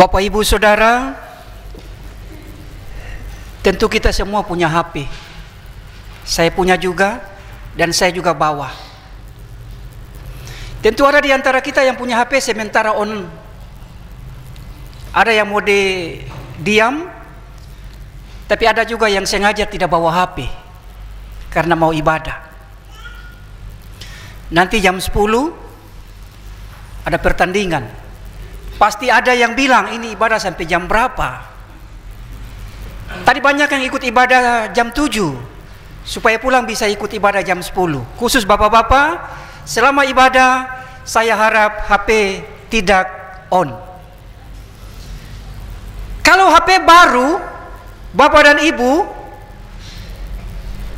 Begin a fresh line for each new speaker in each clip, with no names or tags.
Bapak Ibu Saudara, tentu kita semua punya HP. Saya punya juga, dan saya juga bawa. Tentu ada di antara kita yang punya HP sementara on. Ada yang mode diam, tapi ada juga yang sengaja tidak bawa HP karena mau ibadah. Nanti jam 10 ada pertandingan. Pasti ada yang bilang ini ibadah sampai jam berapa. Tadi banyak yang ikut ibadah jam 7 supaya pulang bisa ikut ibadah jam 10. Khusus bapak-bapak, selama ibadah saya harap HP tidak on. Kalau HP baru, bapak dan ibu,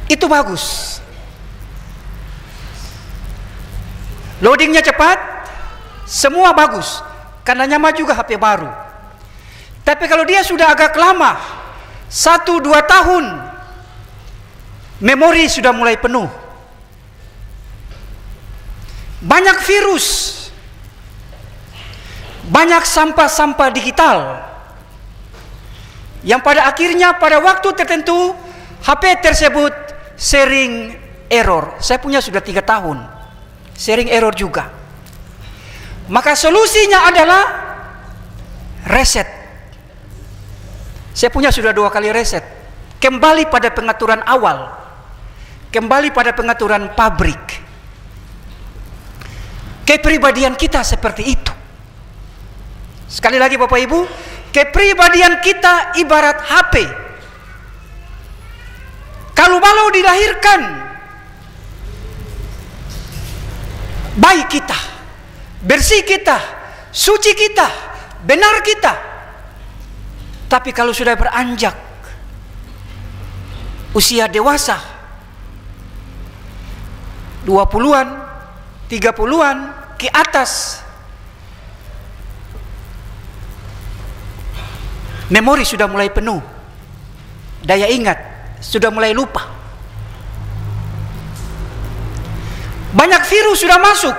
itu bagus. Loadingnya cepat, semua bagus. Karena nyama juga HP baru. Tapi kalau dia sudah agak lama, 1-2 tahun, memori sudah mulai penuh. Banyak virus, banyak sampah-sampah digital, yang pada akhirnya pada waktu tertentu HP tersebut sering error. Saya punya sudah 3 tahun, sering error juga. Maka solusinya adalah reset. Saya punya sudah 2 kali reset. Kembali pada pengaturan awal, kembali pada pengaturan pabrik. Kepribadian kita seperti itu. Sekali lagi Bapak Ibu, kepribadian kita ibarat HP. Kalau baru dilahirkan baik kita, bersih kita, suci kita, benar kita. Tapi kalau sudah beranjak usia dewasa, 20-an, 30-an ke atas, memori sudah mulai penuh, daya ingat sudah mulai lupa. Banyak virus sudah masuk,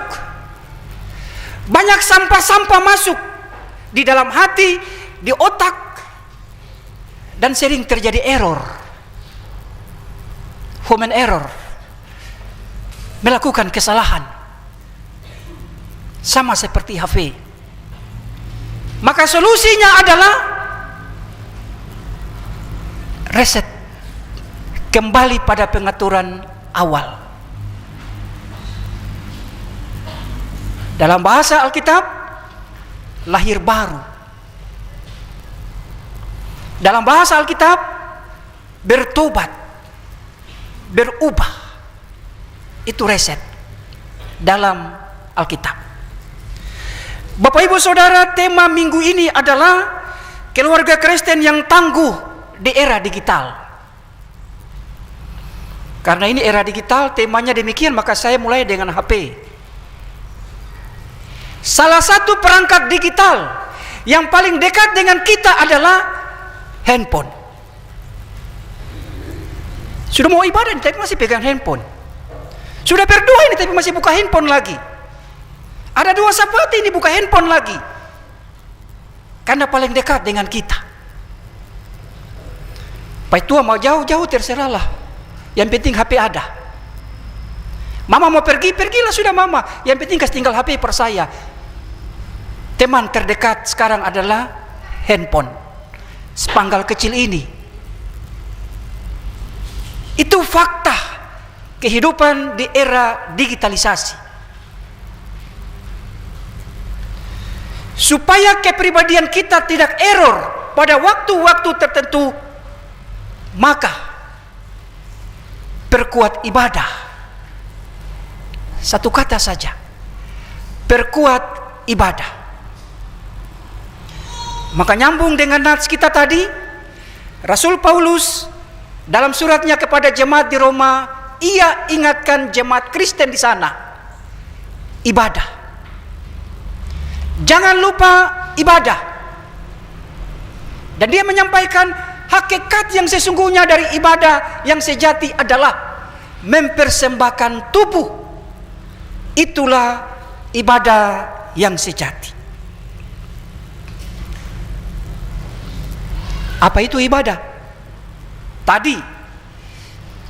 banyak sampah-sampah masuk di dalam hati, di otak, dan sering terjadi error, human error, melakukan kesalahan, sama seperti HP. Maka solusinya adalah reset, kembali pada pengaturan awal. Dalam bahasa Alkitab, lahir baru. Dalam bahasa Alkitab, bertobat, berubah. Itu reset dalam Alkitab. Bapak Ibu Saudara, tema minggu ini adalah keluarga Kristen yang tangguh di era digital. Karena ini era digital, temanya demikian, maka saya mulai dengan HP. Salah satu perangkat digital yang paling dekat dengan kita adalah handphone. Sudah mau ibadah tapi masih pegang handphone. Sudah berdoa ini tapi masih buka handphone lagi. Ada 2 sahabat ini buka handphone lagi. Karena paling dekat dengan kita. Baik tua mau jauh-jauh terserahlah. Yang penting HP ada. Mama mau pergi, pergilah sudah mama. Yang penting kasih tinggal HP per saya. Teman terdekat sekarang adalah handphone, sepanggal kecil ini. Itu fakta kehidupan di era digitalisasi. Supaya kepribadian kita tidak error pada waktu-waktu tertentu, maka perkuat ibadah. Satu kata saja, perkuat ibadah. Maka nyambung dengan nats kita tadi, Rasul Paulus dalam suratnya kepada jemaat di Roma, ia ingatkan jemaat Kristen di sana, ibadah. Jangan lupa ibadah. Dan dia menyampaikan hakikat yang sesungguhnya dari ibadah yang sejati adalah mempersembahkan tubuh. Itulah ibadah yang sejati. Apa itu ibadah? Tadi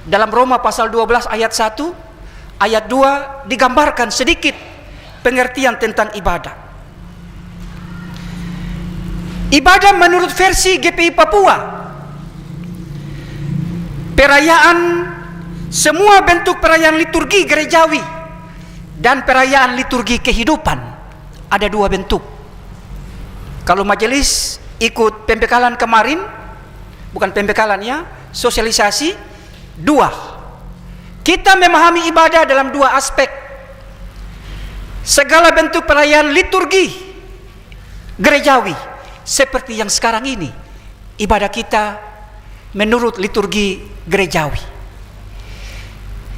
dalam Roma pasal 12 ayat 1, ayat 2 digambarkan sedikit pengertian tentang ibadah. Ibadah menurut versi GPI Papua, perayaan, semua bentuk perayaan liturgi gerejawi dan perayaan liturgi kehidupan. Ada dua bentuk. Kalau majelis ikut pembekalan kemarin, bukan pembekalan ya, sosialisasi, dua. Kita memahami ibadah dalam dua aspek. Segala bentuk perayaan liturgi gerejawi, seperti yang sekarang ini, ibadah kita menurut liturgi gerejawi.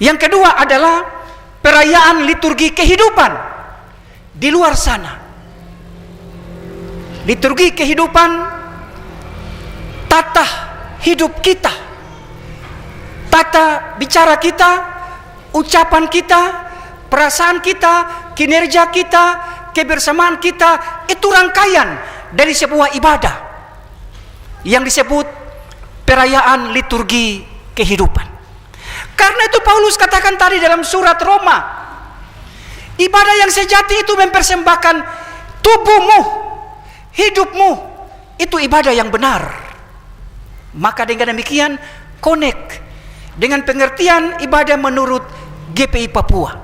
Yang kedua adalah perayaan liturgi kehidupan di luar sana. Liturgi kehidupan, tata hidup kita, tata bicara kita, ucapan kita, perasaan kita, kinerja kita, kebersamaan kita, itu rangkaian dari sebuah ibadah yang disebut perayaan liturgi kehidupan. Karena itu Paulus katakan tadi dalam surat Roma, ibadah yang sejati itu mempersembahkan tubuhmu, hidupmu, itu ibadah yang benar. Maka dengan demikian connect dengan pengertian ibadah menurut GPI Papua,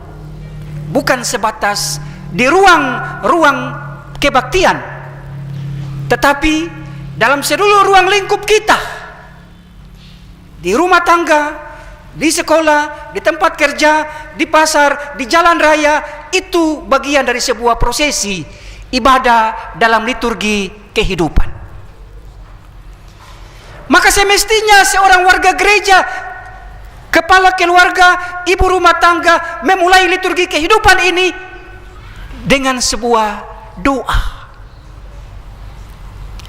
bukan sebatas di ruang kebaktian, tetapi dalam seluruh ruang lingkup kita, di rumah tangga, di sekolah, di tempat kerja, di pasar, di jalan raya, itu bagian dari sebuah prosesi ibadah dalam liturgi kehidupan. Maka semestinya seorang warga gereja, kepala keluarga, ibu rumah tangga memulai liturgi kehidupan ini dengan sebuah doa.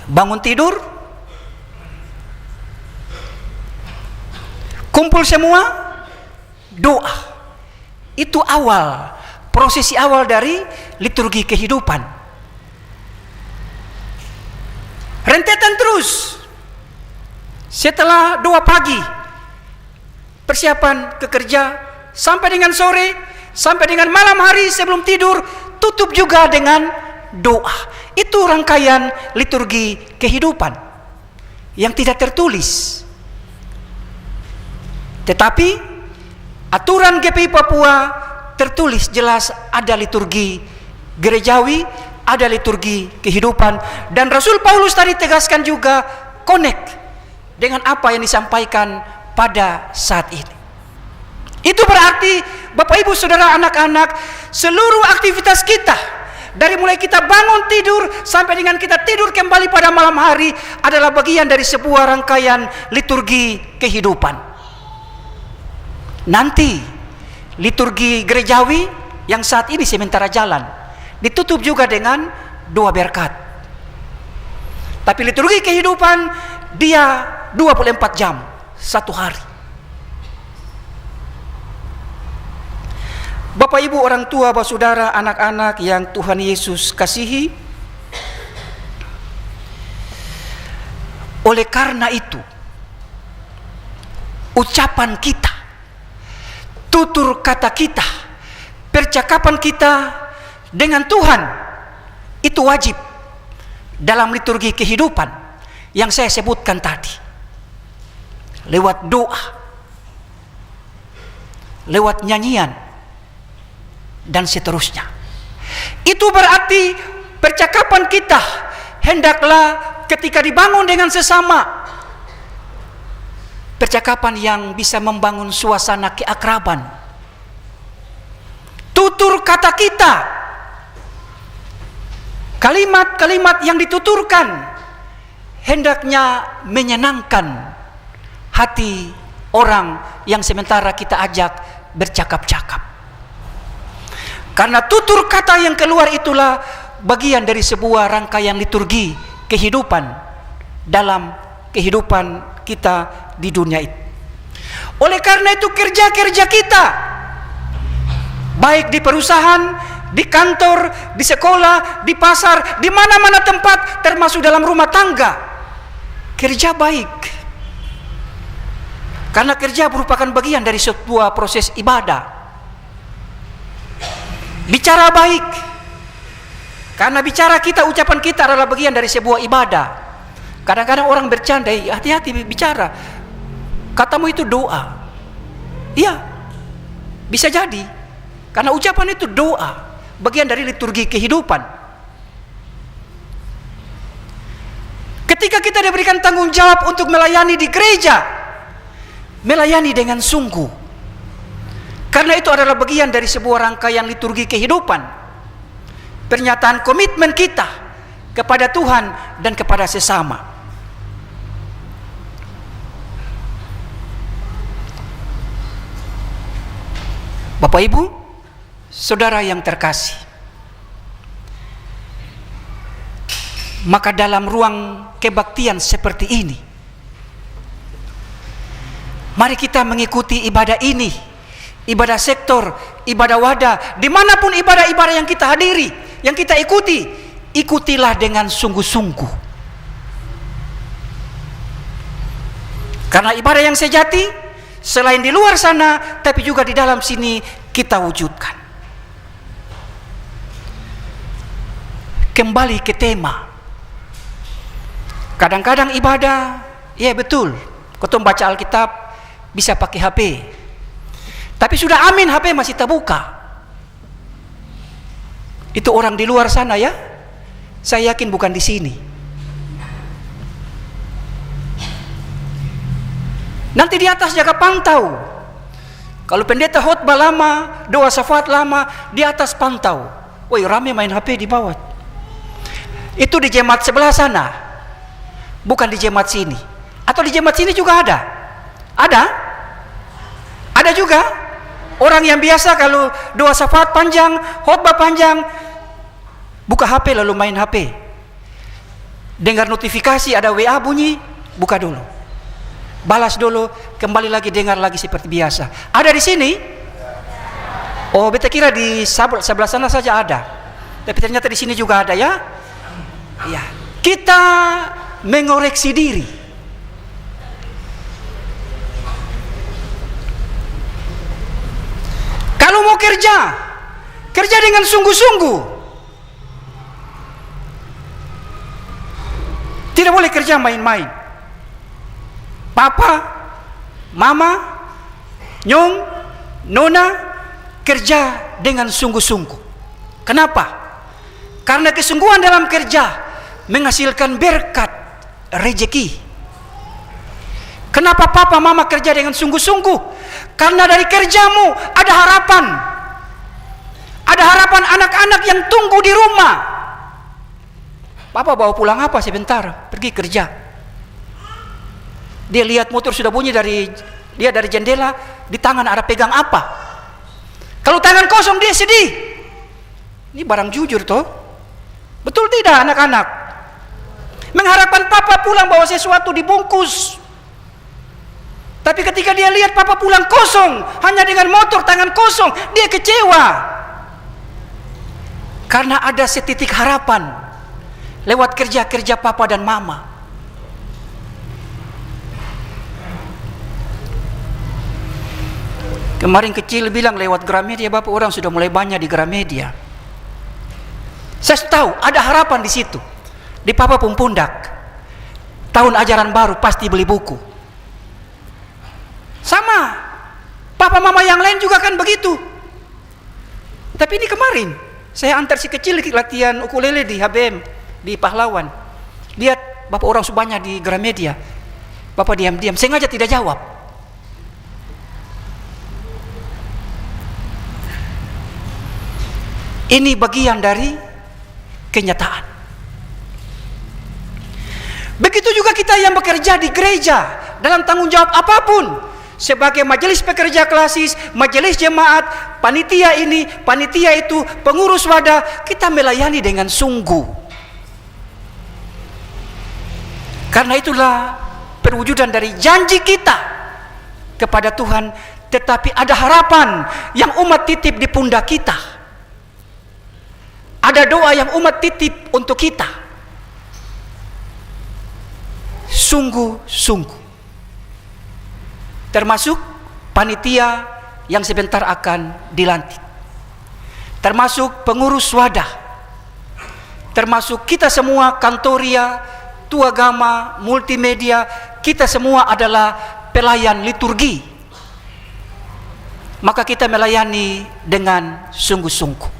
Bangun tidur, kumpul semua, doa. Itu awal, prosesi awal dari liturgi kehidupan. Rentetan terus. Setelah doa pagi, persiapan ke kerja, sampai dengan sore, sampai dengan malam hari sebelum tidur, tutup juga dengan doa. Itu rangkaian liturgi kehidupan yang tidak tertulis. Tetapi aturan GPI Papua tertulis jelas, ada liturgi gerejawi, ada liturgi kehidupan. Dan Rasul Paulus tadi tegaskan juga connect dengan apa yang disampaikan pada saat ini. Itu berarti Bapak Ibu Saudara anak-anak, seluruh aktivitas kita, dari mulai kita bangun tidur sampai dengan kita tidur kembali pada malam hari, adalah bagian dari sebuah rangkaian liturgi kehidupan. Nanti liturgi gerejawi yang saat ini sementara jalan, ditutup juga dengan doa berkat. Tapi liturgi kehidupan dia 24 jam, satu hari. Bapak Ibu orang tua, Bapak Saudara, anak-anak yang Tuhan Yesus kasihi, oleh karena itu ucapan kita, tutur kata kita, percakapan kita dengan Tuhan itu wajib dalam liturgi kehidupan yang saya sebutkan tadi. Lewat doa, lewat nyanyian, dan seterusnya. Itu berarti percakapan kita hendaklah ketika dibangun dengan sesama, percakapan yang bisa membangun suasana keakraban. Tutur kata kita, kalimat-kalimat yang dituturkan hendaknya menyenangkan hati orang yang sementara kita ajak bercakap-cakap. Karena tutur kata yang keluar itulah bagian dari sebuah rangkaian liturgi kehidupan dalam kehidupan kita di dunia itu. Oleh karena itu kerja-kerja kita, baik di perusahaan, di kantor, di sekolah, di pasar, di mana-mana tempat, termasuk dalam rumah tangga, kerja baik. Karena kerja merupakan bagian dari sebuah proses ibadah. Bicara baik. Karena bicara kita, ucapan kita adalah bagian dari sebuah ibadah. Kadang-kadang orang bercanda, hati-hati bicara. Katamu itu doa. Iya, bisa jadi. Karena ucapan itu doa, bagian dari liturgi kehidupan. Ketika kita diberikan tanggung jawab untuk melayani di gereja, melayani dengan sungguh. Karena itu adalah bagian dari sebuah rangkaian liturgi kehidupan. Pernyataan komitmen kita kepada Tuhan dan kepada sesama. Bapak Ibu, saudara yang terkasih, maka dalam ruang kebaktian seperti ini, mari kita mengikuti ibadah ini, ibadah sektor, ibadah wadah, dimanapun ibadah-ibadah yang kita hadiri, yang kita ikuti, ikutilah dengan sungguh-sungguh. Karena ibadah yang sejati selain di luar sana, tapi juga di dalam sini kita wujudkan. Kembali ke tema. Kadang-kadang ibadah, ya betul, ketum baca Alkitab bisa pakai HP. Tapi sudah amin, HP masih terbuka. Itu orang di luar sana ya. Saya yakin bukan di sini. Nanti di atas jaga pantau. Kalau pendeta khotbah lama, doa syafaat lama, di atas pantau. Woi, rame main HP di bawah. Itu di jemaat sebelah sana, bukan di jemaat sini. Atau di jemaat sini juga ada? Ada juga orang yang biasa kalau doa syafaat panjang, khotbah panjang, buka HP lalu main HP. Dengar notifikasi ada WA bunyi, buka dulu. Balas dulu, kembali lagi dengar lagi seperti biasa. Ada di sini? Oh, beta kira di sebelah sana saja ada. Tapi ternyata di sini juga ada ya. Ya. Kita mengoreksi diri. Kalau mau kerja dengan sungguh-sungguh. Tidak boleh kerja main-main. Papa, mama, nyong, nona, kerja dengan sungguh-sungguh. Kenapa? Karena kesungguhan dalam kerja menghasilkan berkat, rezeki. Kenapa papa, mama kerja dengan sungguh-sungguh? Karena dari kerjamu ada harapan. Ada harapan anak-anak yang tunggu di rumah. Papa bawa pulang apa sebentar? Pergi kerja. Dia lihat motor sudah bunyi dari jendela, di tangan ada pegang apa. Kalau tangan kosong dia sedih. Ini barang jujur toh. Betul tidak anak-anak? Mengharapkan papa pulang bawa sesuatu dibungkus. Tapi ketika dia lihat papa pulang kosong, hanya dengan motor tangan kosong, dia kecewa. Karena ada setitik harapan lewat kerja-kerja papa dan mama. Kemarin kecil bilang lewat Gramedia, Bapak, orang sudah mulai banyak di Gramedia. Saya tahu ada harapan di situ. Di Papa Pumpundak. Tahun ajaran baru pasti beli buku. Sama. Papa mama yang lain juga kan begitu. Tapi ini kemarin saya antar si kecil latihan ukulele di HBM di Pahlawan. Lihat Bapak orang banyak di Gramedia. Bapak diam-diam, sengaja tidak jawab. Ini bagian dari kenyataan. Begitu juga kita yang bekerja di gereja dalam tanggung jawab apapun, sebagai majelis pekerja klasis, majelis jemaat, panitia ini, panitia itu, pengurus wadah, kita melayani dengan sungguh. Karena itulah perwujudan dari janji kita kepada Tuhan, tetapi ada harapan yang umat titip di pundak kita. Ada doa yang umat titip untuk kita. sungguh-sungguh. Termasuk panitia yang sebentar akan dilantik, termasuk pengurus wadah, termasuk kita semua kantoria, tuagama, multimedia, kita semua adalah pelayan liturgi. Maka kita melayani dengan sungguh-sungguh.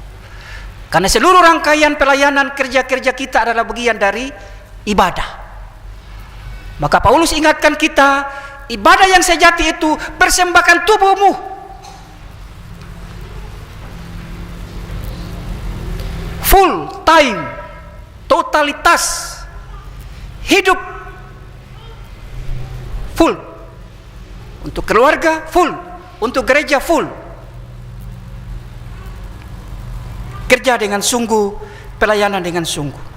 Karena seluruh rangkaian pelayanan kerja-kerja kita adalah bagian dari ibadah. Maka Paulus ingatkan kita, ibadah yang sejati itu persembahkan tubuhmu. Full time, totalitas, hidup full. Untuk keluarga full, untuk gereja full. Kerja dengan sungguh, pelayanan dengan sungguh.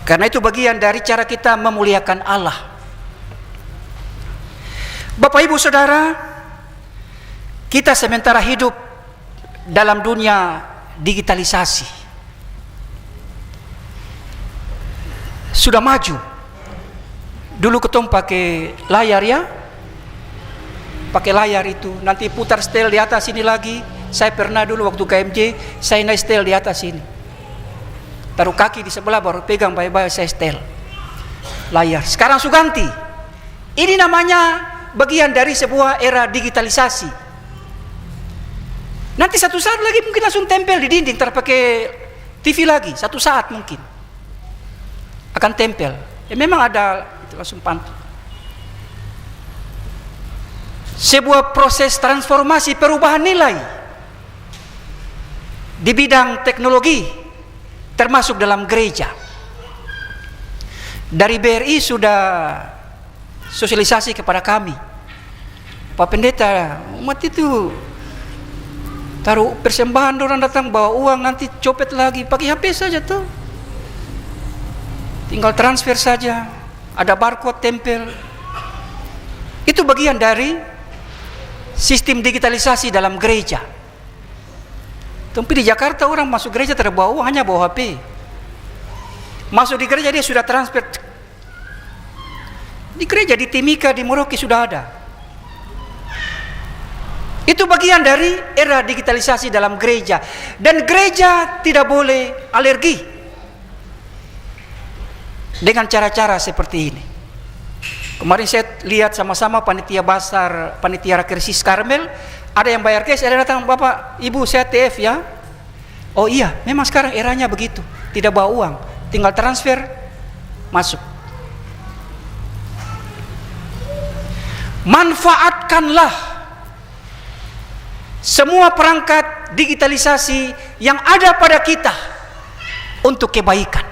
Karena itu bagian dari cara kita memuliakan Allah. Bapak Ibu Saudara, kita sementara hidup dalam dunia digitalisasi. Sudah maju. Dulu ketemu pakai layar ya. Pakai layar itu, nanti putar setel di atas ini lagi. Saya pernah dulu waktu KMJ, saya naik setel di atas ini. Taruh kaki di sebelah baru pegang baik-baik saya setel layar. Sekarang sudah ganti. Ini namanya bagian dari sebuah era digitalisasi. Nanti satu saat lagi mungkin langsung tempel di dinding, terpakai TV lagi. Satu saat mungkin akan tempel. Ya memang ada itu langsung pantau. Sebuah proses transformasi perubahan nilai di bidang teknologi, termasuk dalam gereja. Dari BRI sudah sosialisasi kepada kami, Pak Pendeta, umat itu taruh persembahan, orang datang bawa uang, nanti copet lagi, pakai HP saja tuh, tinggal transfer saja, ada barcode tempel. Itu bagian dari sistem digitalisasi dalam gereja. Tapi di Jakarta orang masuk gereja tidak bawa uang, hanya bawa HP. Masuk di gereja dia sudah transfer. Di gereja di Timika, di Merauke sudah ada. Itu bagian dari era digitalisasi dalam gereja. Dan gereja tidak boleh alergi dengan cara-cara seperti ini. Kemarin saya lihat sama-sama panitia Basar, panitia Rakersis Karmel. Ada yang bayar cash, ada datang, Bapak, Ibu, saya TF ya. Oh iya, memang sekarang eranya begitu. Tidak bawa uang, tinggal transfer, masuk. Manfaatkanlah semua perangkat digitalisasi yang ada pada kita untuk kebaikan.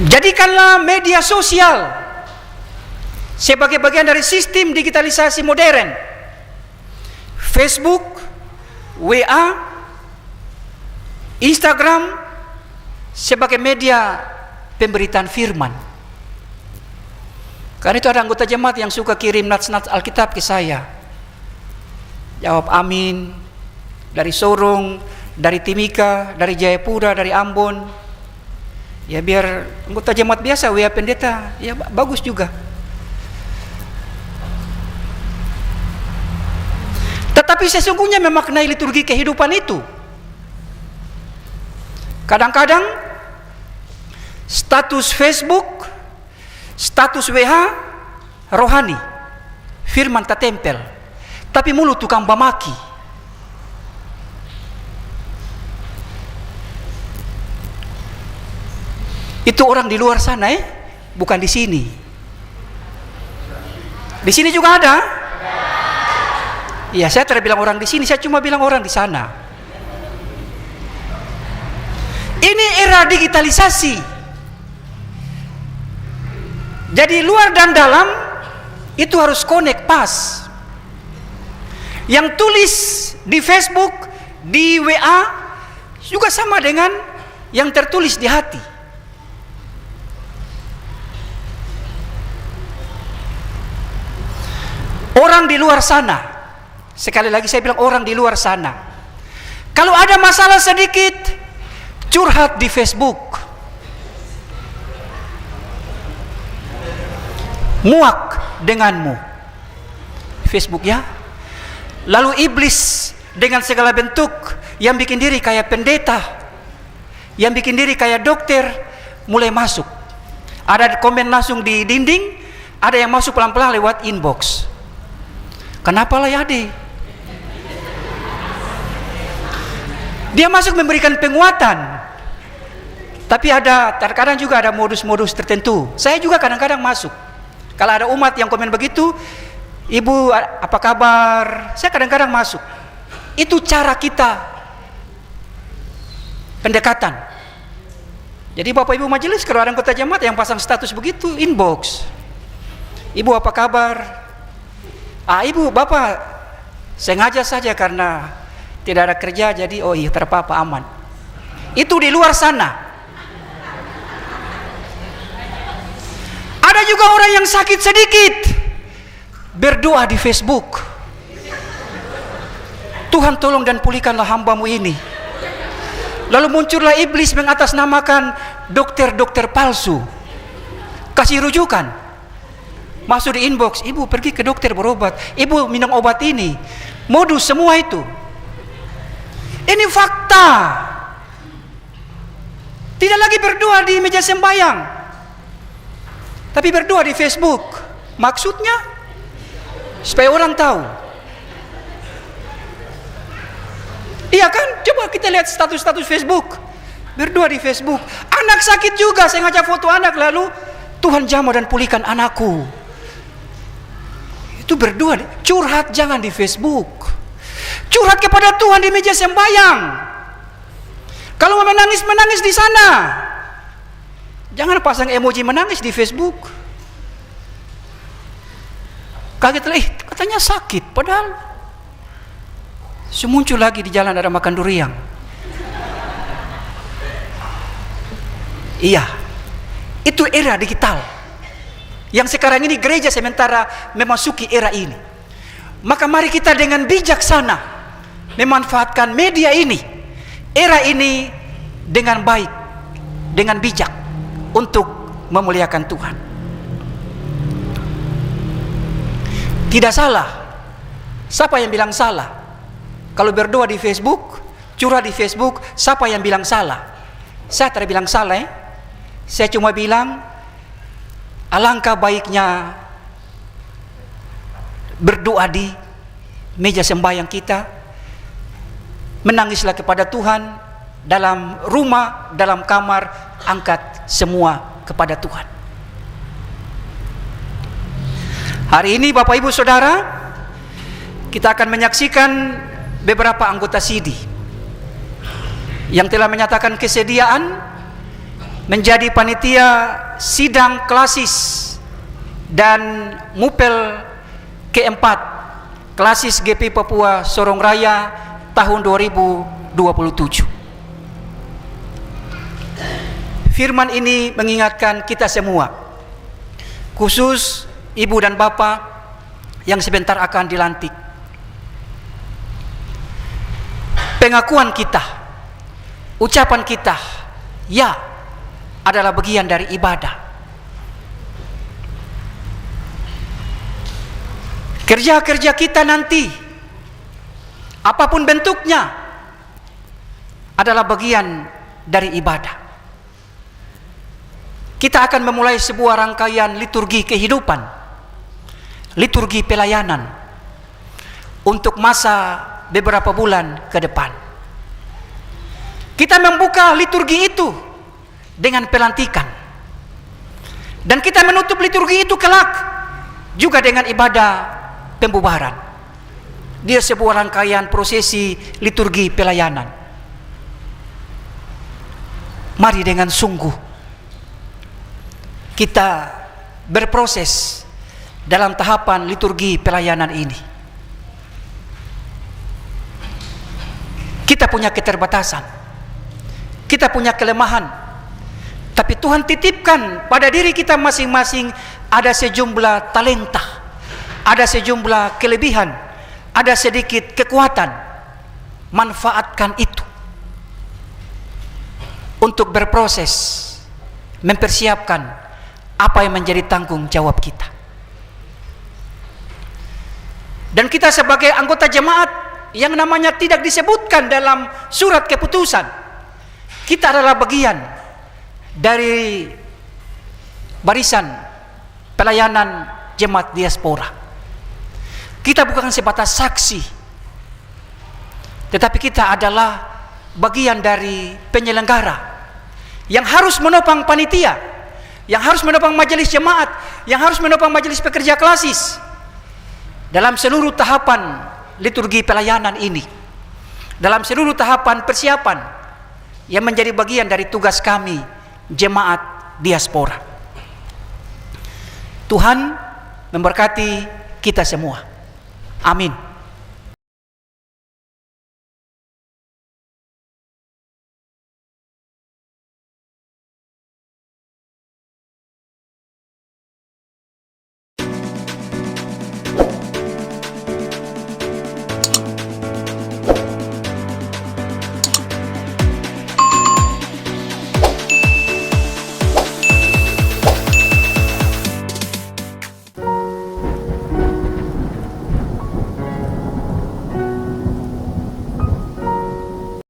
Jadikanlah media sosial sebagai bagian dari sistem digitalisasi modern. Facebook, WA, Instagram sebagai media pemberitaan firman. Karena itu ada anggota jemaat yang suka kirim nats-nats Alkitab ke saya. Jawab amin dari Sorong, dari Timika, dari Jayapura, dari Ambon. Ya biar anggota jemaat biasa, WA pendeta, ya bagus juga. Tetapi sesungguhnya memaknai liturgi kehidupan itu. Kadang-kadang status Facebook, status WH rohani, firman tak tempel, tapi mulut tukang bamaki. Itu orang di luar sana, bukan di sini. Di sini juga ada. Iya, saya tidak bilang orang di sini, saya cuma bilang orang di sana. Ini era digitalisasi. Jadi luar dan dalam itu harus connect pas. Yang tulis di Facebook, di WA juga sama dengan yang tertulis di hati. Orang di luar sana, sekali lagi saya bilang orang di luar sana, Kalau ada masalah sedikit, curhat di Facebook. Muak denganmu. Facebook ya. Lalu iblis dengan segala bentuk, yang bikin diri kayak pendeta, yang bikin diri kayak dokter, mulai masuk. Ada komen langsung di dinding, ada yang masuk pelan-pelan lewat inbox. Kenapa lah ya Ade? Dia masuk memberikan penguatan. Tapi terkadang juga ada modus-modus tertentu. Saya juga kadang-kadang masuk. Kalau ada umat yang komen begitu, Ibu apa kabar? Saya kadang-kadang masuk. Itu cara kita pendekatan. Jadi Bapak Ibu majelis, kalau ada anggota jemaat yang pasang status begitu, inbox. Ibu apa kabar? Ibu, Bapak sengaja saja karena tidak ada kerja, jadi oh iya terpapa aman. Itu di luar sana. Ada juga orang yang sakit sedikit, berdoa di Facebook. Tuhan tolong dan pulihkanlah hambamu ini. Lalu muncullah iblis mengatasnamakan dokter-dokter palsu, kasih rujukan, masuk di inbox, ibu pergi ke dokter berobat, ibu minum obat ini, modus semua itu. Ini fakta. Tidak lagi berdoa di meja sembahyang, tapi berdoa di Facebook. Maksudnya supaya orang tahu. Iya kan? Coba kita lihat status-status Facebook. Berdoa di Facebook. Anak sakit juga, saya ngajak foto anak, lalu Tuhan jamah dan pulihkan anakku. Itu berdoa. Curhat jangan di Facebook. Curhat kepada Tuhan di meja sembahyang. Kalau mau menangis di sana. Jangan pasang emoji menangis di Facebook. Kaget lah, katanya sakit, padahal semuncul lagi di jalan ada makan durian. Iya, itu era digital. Yang sekarang ini gereja sementara memasuki era ini. Maka mari kita dengan bijaksana memanfaatkan media ini, era ini dengan baik, dengan bijak untuk memuliakan Tuhan. Tidak salah. Siapa yang bilang salah? Kalau berdoa di Facebook, curhat di Facebook, siapa yang bilang salah? Saya tidak bilang salah. Saya cuma bilang alangkah baiknya berdoa di meja sembahyang kita, menangislah kepada Tuhan dalam rumah, dalam kamar, angkat semua kepada Tuhan. Hari ini Bapak Ibu Saudara, kita akan menyaksikan beberapa anggota SIDI yang telah menyatakan kesediaan menjadi panitia sidang klasis dan mupel keempat klasis GP Papua Sorong Raya tahun 2027. Firman ini mengingatkan kita semua, khusus ibu dan bapak yang sebentar akan dilantik. Pengakuan kita, ucapan kita, ya, adalah bagian dari ibadah. Kerja-kerja kita nanti, apapun bentuknya, adalah bagian dari ibadah. Kita akan memulai sebuah rangkaian liturgi kehidupan, liturgi pelayanan, untuk masa beberapa bulan ke depan. Kita membuka liturgi itu dengan pelantikan, dan kita menutup liturgi itu kelak juga dengan ibadah pembubaran. Dia sebuah rangkaian prosesi liturgi pelayanan. Mari dengan sungguh kita berproses dalam tahapan liturgi pelayanan ini. Kita punya keterbatasan, kita punya kelemahan, tapi Tuhan titipkan pada diri kita masing-masing ada sejumlah talenta, ada sejumlah kelebihan, ada sedikit kekuatan. manfaatkan itu untuk berproses, mempersiapkan apa yang menjadi tanggung jawab kita. Dan kita sebagai anggota jemaat yang namanya tidak disebutkan dalam surat keputusan, kita adalah bagian dari barisan pelayanan jemaat diaspora. Kita bukan sebatas saksi, tetapi kita adalah bagian dari penyelenggara yang harus menopang panitia, yang harus menopang majelis jemaat, yang harus menopang majelis pekerja klasis dalam seluruh tahapan liturgi pelayanan ini, dalam seluruh tahapan persiapan yang menjadi bagian dari tugas kami jemaat diaspora. Tuhan memberkati kita semua. Amin.